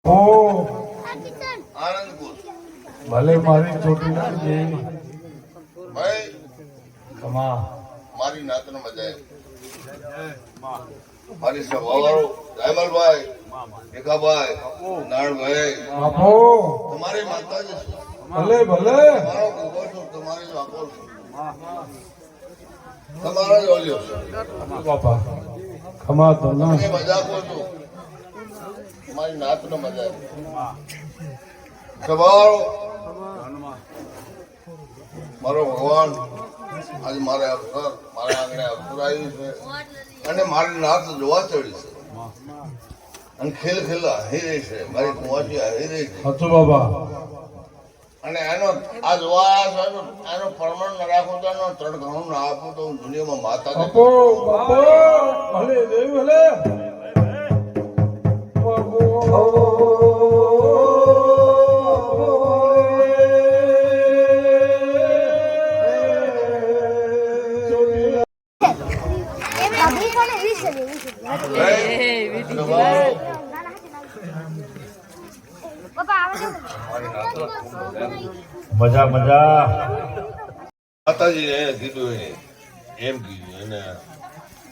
ઓ આનંદપુર ભલે મારી ચોટીલા જે ભાઈ કમા મારી નાતનો મજા મારી સવાળો જયમલભાઈ ભીખાભાઈ નારણભાઈ બાપો તમારી માતાજી છું. ભલે ભલે તમારો ગોગો છું, તમારી જ વાપો છું, તમારો જ ઓલિયો છું. બાપા ખમા તો ના તમે મજાકો છો, તમારી નાતનો મજા સવાળો મારો ભગવાન આજે મારે અવસર મારા આંગણે અવસર આવ્યું છે અને મારી નાત જોવા ચડી છે અને ખેલ ખેલા હી રહી છે, મારી કુંવાસી હી રહી છે સાચું બાબા અને એનો આ જોવા એનો પરમાણ ન રાખો તો એનો ત્રણ ઘણું ના આપો તો હું દુનિયામાં માતા બાપો બાપો ભલે દેવ ભલે મજા મજા માતાજી એને કીધું એમ કીધું એને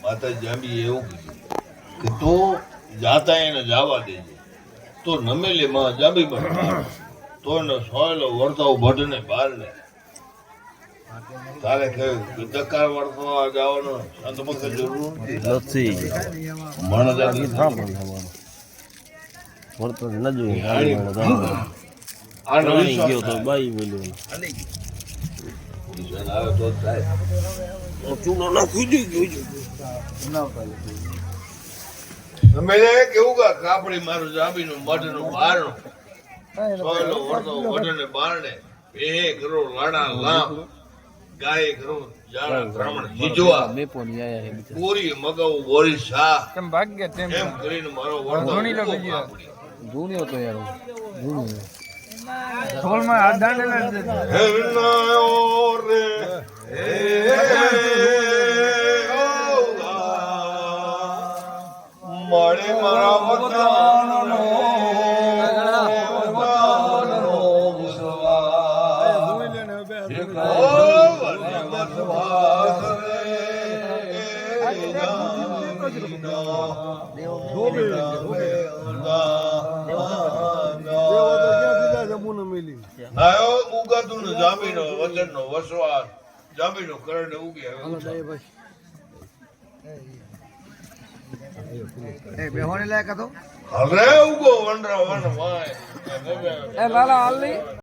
માતાજી જાંબી એવું કીધું કે તું જાતા એને જવા દેજે તો નમેલી માં જાંબી બન તો એને સોયલો વર્તાવ ભટને બહાર ને તારે કહ્યું કે દકાર વર્તવા જવાનો સંત ભક્ત જરૂર નથી માણસ વર્તો ન આ જોયું ગયો તો બાઈ બોલ્યો આવે તો થાય ચૂનો નાખી ગયો અમે કેવું કે કાપડી મારું જાંબીનું મઢનું બારણું સોયલો વર્તો ભટને બારણે બે કરોડ લાડા લામ ગાય કરોડ જાડા બ્રાહ્મણ હિજવા બે પોની આયા હે બિચારા પૂરી મગવ બોરી શાહ તેમ ભાગ્ય તેમ એમ કરીને મારો વર્તો ધોની લો ઉભો બીજી વાર. કાપડી. જૂન્યો તો યાર જૂન્યો ઢોલમાં હાથ દાંડે ના જ દેતા. હે વિનાયો રે હે ઓલા મળે મારા વતનનો નાયો ઉગાતું ને જામીનો વચનનો વસવાસ જામીનો કરણે ઉગે હવે ઉગો વનરા વન વાય એ લાલા હાલ નહીં